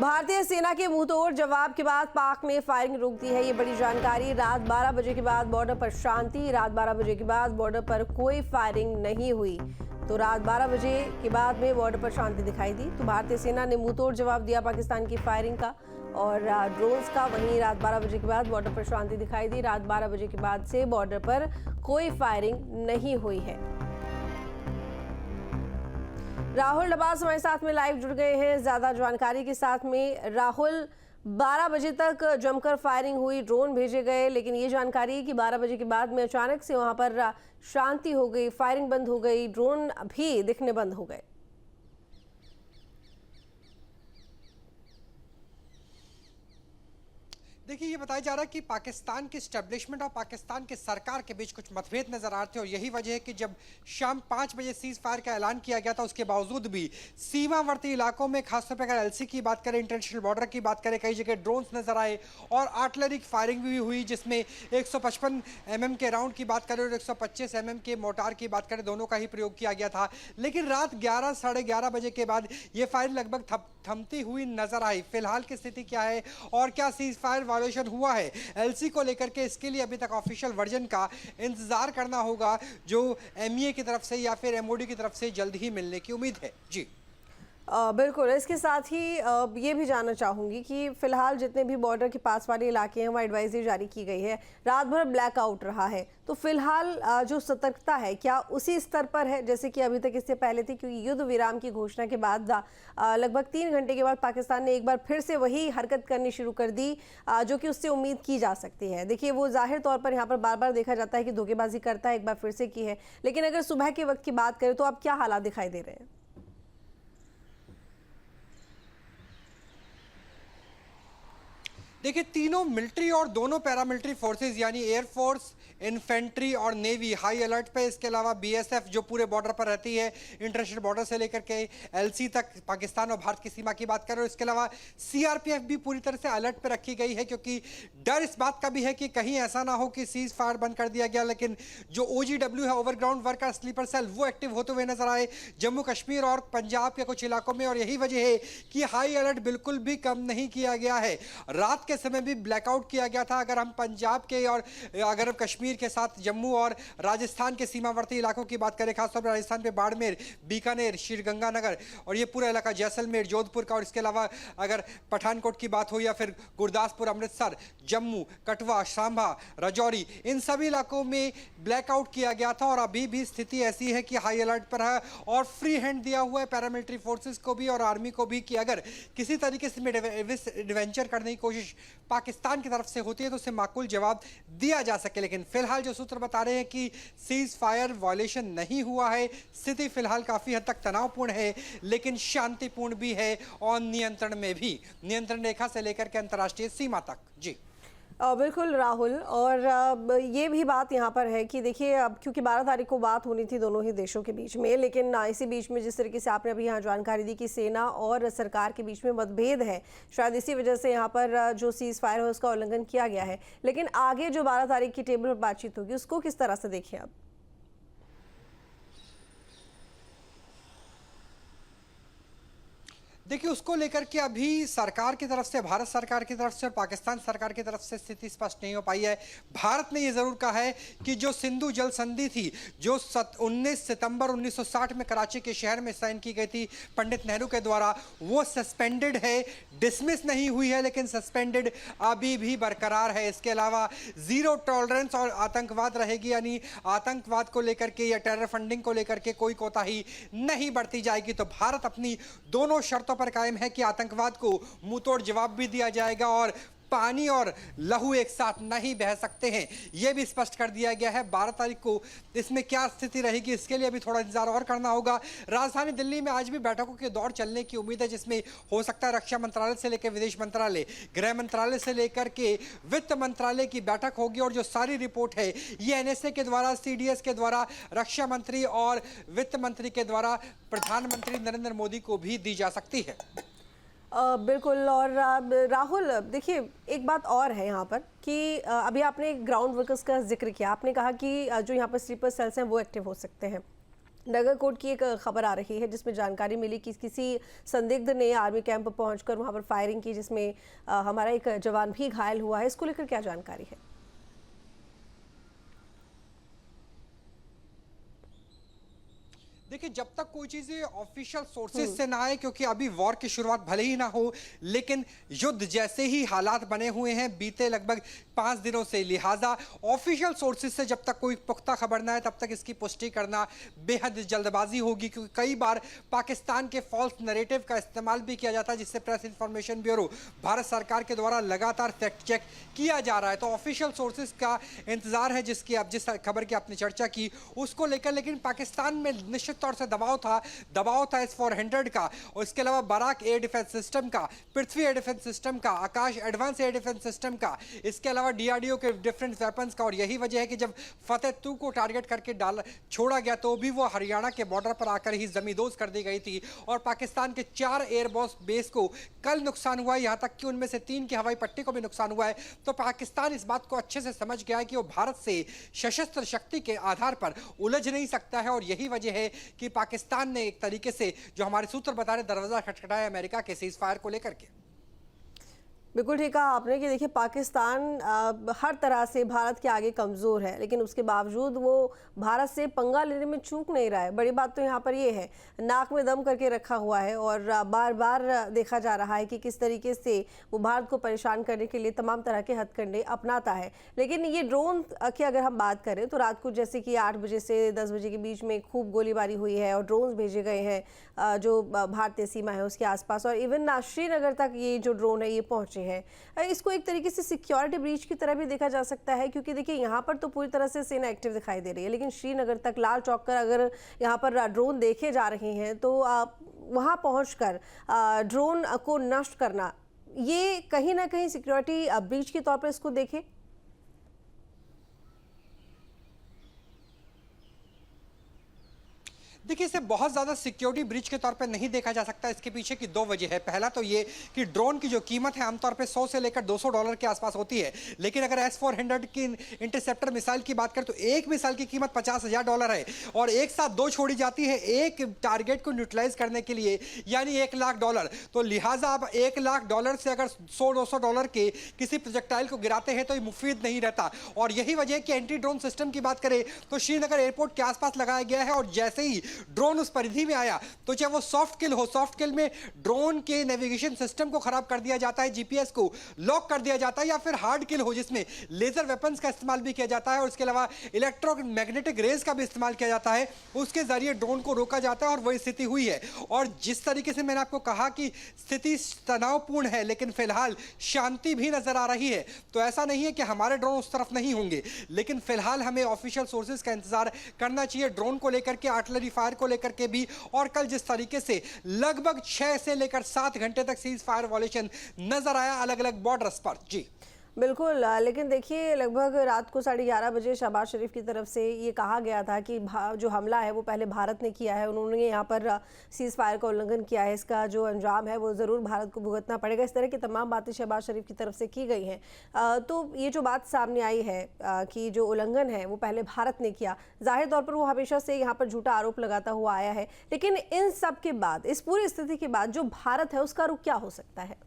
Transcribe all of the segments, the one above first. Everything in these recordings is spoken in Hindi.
भारतीय सेना के मुंहतोड़ जवाब के बाद पाक ने फायरिंग रोक दी है। ये बड़ी जानकारी। रात 12 बजे के बाद बॉर्डर पर शांति। रात 12 बजे के बाद बॉर्डर पर कोई फायरिंग नहीं हुई। तो रात 12 बजे के बाद में बॉर्डर पर शांति दिखाई दी। तो भारतीय सेना ने मुंहतोड़ जवाब दिया पाकिस्तान की फायरिंग का और ड्रोन्स का। वहीं रात 12 बजे के बाद बॉर्डर पर शांति दिखाई दी। रात 12 बजे के बाद से बॉर्डर पर कोई फायरिंग नहीं हुई है। राहुल नवाज हमारे साथ में लाइव जुड़ गए हैं ज्यादा जानकारी के साथ में। राहुल, 12 बजे तक जमकर फायरिंग हुई, ड्रोन भेजे गए, लेकिन ये जानकारी है कि 12 बजे के बाद में अचानक से वहां पर शांति हो गई, फायरिंग बंद हो गई, ड्रोन भी दिखने बंद हो गए। देखिए, ये बताया जा रहा है कि पाकिस्तान की स्टैब्लिशमेंट और पाकिस्तान की सरकार के बीच कुछ मतभेद नजर आ रहे थे और यही वजह है कि जब शाम 5 बजे सीज फायर का ऐलान किया गया था, उसके बावजूद भी सीमावर्ती इलाकों में, खासतौर पर अगर एलसी की बात करें, इंटरनेशनल बॉर्डर की बात करें, कई जगह ड्रोन्स नजर आए और आर्टिलरी फायरिंग भी हुई, जिसमें 155 mm के राउंड की बात करें और 125 mm के मोर्टार की बात करें, दोनों का ही प्रयोग किया गया था। लेकिन रात 11 साढ़े 11 बजे के बाद ये फायरिंग लगभग थमती हुई नजर आई। फिलहाल की स्थिति क्या है और क्या सीज फायर वायलेशन हुआ है एलसी को लेकर के, इसके लिए अभी तक ऑफिशियल वर्जन का इंतजार करना होगा, जो एमईए की तरफ से या फिर एमओडी की तरफ से जल्द ही मिलने की उम्मीद है। जी बिल्कुल। इसके साथ ही ये भी जानना चाहूँगी कि फिलहाल जितने भी बॉर्डर के पास वाले इलाके हैं वहाँ एडवाइजरी जारी की गई है, रात भर ब्लैकआउट रहा है, तो फिलहाल जो सतर्कता है क्या उसी स्तर पर है जैसे कि अभी तक इससे पहले थी? क्योंकि युद्ध विराम की घोषणा के बाद लगभग 3 घंटे के बाद पाकिस्तान ने एक बार फिर से वही हरकत करनी शुरू कर दी जो कि उससे उम्मीद की जा सकती है। देखिए, वो जाहिर तौर पर यहाँ पर बार बार देखा जाता है कि धोखेबाजी करता है, एक बार फिर से की है, लेकिन अगर सुबह के वक्त की बात करें तो अब क्या हालात दिखाई दे रहे हैं? देखिए, तीनों मिलिट्री और दोनों पैरामिलिट्री फोर्सेस यानी एयरफोर्स, इन्फेंट्री और नेवी हाई अलर्ट पे। इसके अलावा बीएसएफ जो पूरे बॉर्डर पर रहती है, इंटरनेशनल बॉर्डर से लेकर के एलसी तक, पाकिस्तान और भारत की सीमा की बात करें। और इसके अलावा सीआरपीएफ भी पूरी तरह से अलर्ट पे रखी गई है, क्योंकि डर इस बात का भी है कि कहीं ऐसा ना हो कि सीज फायर बंद कर दिया गया लेकिन जो ओजीडब्ल्यू है, ओवरग्राउंड वर्कर स्लीपर सेल, वो एक्टिव होते हुए नजर आए जम्मू कश्मीर और पंजाब के कुछ इलाकों में। और यही वजह है कि हाई अलर्ट बिल्कुल भी कम नहीं किया गया है। रात के समय भी ब्लैकआउट किया गया था। अगर हम पंजाब के और अगर कश्मीर के साथ जम्मू और राजस्थान के सीमावर्ती इलाकों की बात करें, खासतौर पर राजस्थान पे बाड़मेर, बीकानेर, श्रीगंगानगर और ये पूरा इलाका, जैसलमेर, जोधपुर का, और इसके अलावा अगर पठानकोट की बात हो या फिर गुरदासपुर, अमृतसर, जम्मू, कठुआ, सांभा, राजौरी, इन सभी इलाकों में ब्लैकआउट किया गया था। और अभी भी स्थिति ऐसी है कि हाई अलर्ट पर है और फ्री हैंड दिया हुआ है पैरामिलिट्री फोर्सेस को भी और आर्मी को भी कि अगर किसी तरीके से एडवेंचर करने की कोशिश पाकिस्तान की तरफ से होती है तो उसे माकूल जवाब दिया जा सके। लेकिन फिलहाल जो सूत्र बता रहे हैं कि सीज फायर वायलेशन नहीं हुआ है। स्थिति फिलहाल काफी हद तक तनावपूर्ण है, लेकिन शांतिपूर्ण भी है और नियंत्रण में भी, नियंत्रण रेखा से लेकर के अंतर्राष्ट्रीय सीमा तक। जी बिल्कुल राहुल, और ये भी बात यहाँ पर है कि देखिए, अब क्योंकि 12 तारीख को बात होनी थी दोनों ही देशों के बीच में, लेकिन इसी बीच में जिस तरीके से आपने अभी यहाँ जानकारी दी कि सेना और सरकार के बीच में मतभेद है, शायद इसी वजह से यहाँ पर जो सीज फायर है उसका उल्लंघन किया गया है। लेकिन आगे जो 12 तारीख की टेबल पर बातचीत होगी उसको किस तरह से देखें आप? देखिए, उसको लेकर के अभी सरकार की तरफ से, भारत सरकार की तरफ से और पाकिस्तान सरकार की तरफ से स्थिति स्पष्ट नहीं हो पाई है। भारत ने यह जरूर कहा है कि जो सिंधु जल संधि थी, जो 19 सितंबर 1960 में कराची के शहर में साइन की गई थी पंडित नेहरू के द्वारा, वो सस्पेंडेड है, डिसमिस नहीं हुई है, लेकिन सस्पेंडेड अभी भी बरकरार है। इसके अलावा जीरो टॉलरेंस और आतंकवाद रहेगी, यानी आतंकवाद को लेकर के या टेरर फंडिंग को लेकर के कोई कोताही नहीं बरती जाएगी। तो भारत अपनी दोनों शर्तों पर कायम है कि आतंकवाद को मुंहतोड़ जवाब भी दिया जाएगा और पानी और लहू एक साथ नहीं बह सकते हैं, यह भी स्पष्ट कर दिया गया है। 12 तारीख को इसमें क्या स्थिति रहेगी, इसके लिए अभी थोड़ा इंतजार और करना होगा। राजधानी दिल्ली में आज भी बैठकों के दौर चलने की उम्मीद है, जिसमें हो सकता है रक्षा मंत्रालय से लेकर विदेश मंत्रालय, गृह मंत्रालय से लेकर के वित्त मंत्रालय की बैठक होगी और जो सारी रिपोर्ट है ये एनएसए के द्वारा, सीडीएस के द्वारा, रक्षा मंत्री और वित्त मंत्री के द्वारा प्रधानमंत्री नरेंद्र मोदी को भी दी जा सकती है। बिल्कुल। और राहुल, देखिए, एक बात और है यहाँ पर कि अभी आपने ग्राउंड वर्कर्स का जिक्र किया, आपने कहा कि जो यहाँ पर स्लीपर सेल्स हैं वो एक्टिव हो सकते हैं, नगरकोट की एक खबर आ रही है जिसमें जानकारी मिली कि किसी संदिग्ध ने आर्मी कैंप पहुंचकर वहां पर फायरिंग की, जिसमें हमारा एक जवान भी घायल हुआ है। इसको लेकर क्या जानकारी है? देखिए, जब तक कोई चीज़ें ऑफिशियल सोर्सेज से ना आए, क्योंकि अभी वॉर की शुरुआत भले ही ना हो, लेकिन युद्ध जैसे ही हालात बने हुए हैं बीते लगभग 5 दिनों से, लिहाजा ऑफिशियल सोर्सेज से जब तक कोई पुख्ता खबर ना आए तब तक इसकी पुष्टि करना बेहद जल्दबाजी होगी, क्योंकि कई बार पाकिस्तान के फॉल्स नैरेटिव का इस्तेमाल भी किया जाता है, जिससे प्रेस इंफॉर्मेशन ब्यूरो भारत सरकार के द्वारा लगातार फैक्ट चेक किया जा रहा है। तो ऑफिशियल सोर्सेज का इंतजार है, जिस खबर की आपने चर्चा की उसको लेकर। लेकिन पाकिस्तान में निश्चित तौर से दबाव था S-400 का, और इसके अलावा बराक एयर डिफेंस सिस्टम का, पृथ्वी एयर डिफेंस सिस्टम का, आकाश एडवांस एयर डिफेंस सिस्टम का, इसके अलावा DRDO के डिफरेंट वेपन्स का। और यही वजह है कि जब फतेह 2 को टारगेट करके छोड़ा गया तो भी वो हरियाणा के बॉर्डर पर आकर ही जमींदोज कर दी गई थी, और पाकिस्तान के 4 एयरबोस बेस को कल नुकसान हुआ है, यहां तक कि उनमें से 3 की हवाई पट्टी को भी नुकसान हुआ है। तो पाकिस्तान इस बात को अच्छे से समझ गया है कि वो भारत से सशस्त्र शक्ति के आधार पर उलझ नहीं सकता है, और यही वजह है कि पाकिस्तान ने एक तरीके से, जो हमारे सूत्र बता रहे, दरवाजा खटखटाया अमेरिका के सीज फायर को लेकर के। बिल्कुल ठीक कहा आपने कि देखिए पाकिस्तान हर तरह से भारत के आगे कमज़ोर है, लेकिन उसके बावजूद वो भारत से पंगा लेने में चूक नहीं रहा है। बड़ी बात तो यहाँ पर ये है, नाक में दम करके रखा हुआ है, और बार बार देखा जा रहा है कि किस तरीके से वो भारत को परेशान करने के लिए तमाम तरह के हथकंडे अपनाता है। लेकिन ये ड्रोन की अगर हम बात करें तो रात को जैसे कि 8 बजे से 10 बजे के बीच में खूब गोलीबारी हुई है, और ड्रोन भेजे गए हैं जो भारतीय सीमा है उसके आसपास, और इवन श्रीनगर तक ये जो ड्रोन है ये पहुँचे है। इसको एक तरीके से सिक्योरिटी ब्रीच की तरह भी देखा जा सकता है, क्योंकि देखिए यहाँ पर तो पूरी तरह से सेना एक्टिव दिखाई दे रही है, लेकिन श्रीनगर तक, लाल चौक कर अगर यहाँ पर ड्रोन देखे जा रहे हैं तो वहाँ पहुँचकर ड्रोन को नष्ट करना, ये कहीं ना कहीं सिक्योरिटी ब्रीच के तौर पर इसको देखें। देखिए, इसे बहुत ज़्यादा सिक्योरिटी ब्रीच के तौर पे नहीं देखा जा सकता। इसके पीछे की 2 वजह है। पहला तो ये कि ड्रोन की जो कीमत है आमतौर पे 100 से लेकर $200 के आसपास होती है, लेकिन अगर S-400 की इंटरसेप्टर मिसाइल की बात करें तो एक मिसाइल की कीमत $50,000 है, और एक साथ 2 छोड़ी जाती है एक टारगेट को न्यूट्रलाइज करने के लिए, यानी $1 लाख। तो लिहाजा आप $1 लाख से अगर $100-200 के किसी प्रोजेक्टाइल को गिराते हैं तो ये मुफीद नहीं रहता। और यही वजह है कि एंटी ड्रोन सिस्टम की बात करें तो श्रीनगर एयरपोर्ट के आसपास लगाया गया है, और जैसे ही ड्रोन उस परिधि में आया तो चाहे वो सॉफ्ट किल हो, सॉफ्ट किल में ड्रोन के नेविगेशन सिस्टम को खराब कर दिया जाता है, GPS को लॉक कर दिया जाता है, या फिर हार्ड किल हो जिसमें लेजर वेपन्स का इस्तेमाल भी किया जाता है, और इसके अलावा इलेक्ट्रोमैग्नेटिक रेज का भी इस्तेमाल किया जाता है, उसके जरिए ड्रोन को रोका जाता है। और वही स्थिति हुई है। और जिस तरीके से मैंने आपको कहा कि स्थिति तनावपूर्ण है, लेकिन फिलहाल शांति भी नजर आ रही है, तो ऐसा नहीं है कि हमारे ड्रोन उस तरफ नहीं होंगे, लेकिन फिलहाल हमें ऑफिशियल सोर्सेज का इंतजार करना चाहिए, ड्रोन को लेकर के, आर्टिलरी फायर को लेकर के भी। और कल जिस तरीके से लगभग 6 से लेकर 7 घंटे तक सीज फायर वॉलेशन नजर आया अलग अलग बॉर्डर्स पर। जी बिल्कुल, लेकिन देखिए लगभग रात को 11:30 बजे शहबाज शरीफ की तरफ से ये कहा गया था कि जो हमला है वो पहले भारत ने किया है, उन्होंने यहाँ पर सीज़ फायर का उल्लंघन किया है, इसका जो अंजाम है वो ज़रूर भारत को भुगतना पड़ेगा। इस तरह की तमाम बातें शहबाज शरीफ की तरफ से की गई हैं। तो ये जो बात सामने आई है कि जो उल्लंघन है वो पहले भारत ने किया, जाहिर तौर पर वो हमेशा से यहाँ पर झूठा आरोप लगाता हुआ आया है। लेकिन इन सब के बाद, इस पूरी स्थिति के बाद जो भारत है उसका रुख क्या हो सकता है?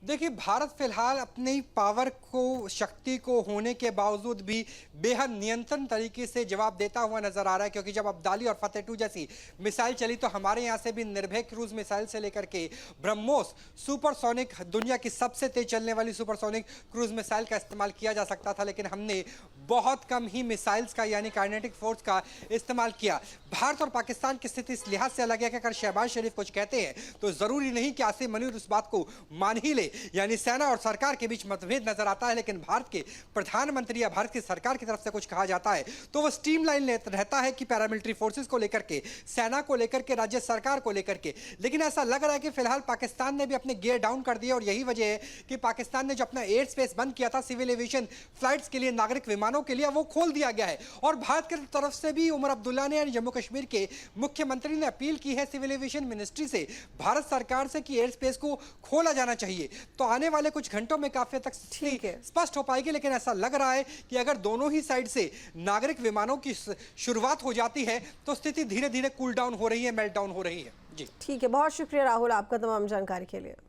देखिए, भारत फिलहाल अपनी पावर को, शक्ति को होने के बावजूद भी बेहद नियंत्रण तरीके से जवाब देता हुआ नजर आ रहा है, क्योंकि जब अब्दाली और फतेह 2 जैसी मिसाइल चली तो हमारे यहाँ से भी निर्भय क्रूज मिसाइल से लेकर के ब्रह्मोस सुपरसोनिक, दुनिया की सबसे तेज चलने वाली सुपरसोनिक क्रूज मिसाइल का इस्तेमाल किया जा सकता था, लेकिन हमने बहुत कम ही मिसाइल्स का यानी काइनेटिक फोर्स का इस्तेमाल किया। भारत और पाकिस्तान की स्थिति इस लिहाज से अलग है कि अगर शहबाज शरीफ कुछ कहते हैं तो जरूरी नहीं कि आसिम मुनीर उस बात को मान ही ले, यानी सेना और सरकार के बीच मतभेद नजर आता है, लेकिन भारत के प्रधानमंत्री या भारत की सरकार की तरफ से कुछ कहा जाता है तो वो स्ट्रीमलाइन रहता है कि पैरामिलिट्री फोर्सेस को लेकर के, सेना को लेकर के, राज्य सरकार को लेकर के। लेकिन ऐसा लग रहा है कि फिलहाल पाकिस्तान ने भी अपने गियर डाउन कर दिए, और यही वजह है कि पाकिस्तान ने जो अपना एयर स्पेस बंद किया था सिविल एविएशन फ्लाइट्स के लिए, नागरिक विमानों के लिए, वो खोल दिया गया है। और भारत की तरफ से भी उमर अब्दुल्ला ने, यानी जम्मू कश्मीर के मुख्यमंत्री ने अपील की है सिविल एविएशन मिनिस्ट्री से, भारत सरकार से, कि एयर स्पेस को खोला जाना चाहिए। तो आने वाले कुछ घंटों में काफी हद तक ठीक है। स्पष्ट हो पाएगी। लेकिन ऐसा लग रहा है कि अगर दोनों ही साइड से नागरिक विमानों की शुरुआत हो जाती है तो स्थिति धीरे धीरे कूल डाउन हो रही है, मेल्ट डाउन हो रही है। जी ठीक है, बहुत शुक्रिया राहुल आपका तमाम जानकारी के लिए।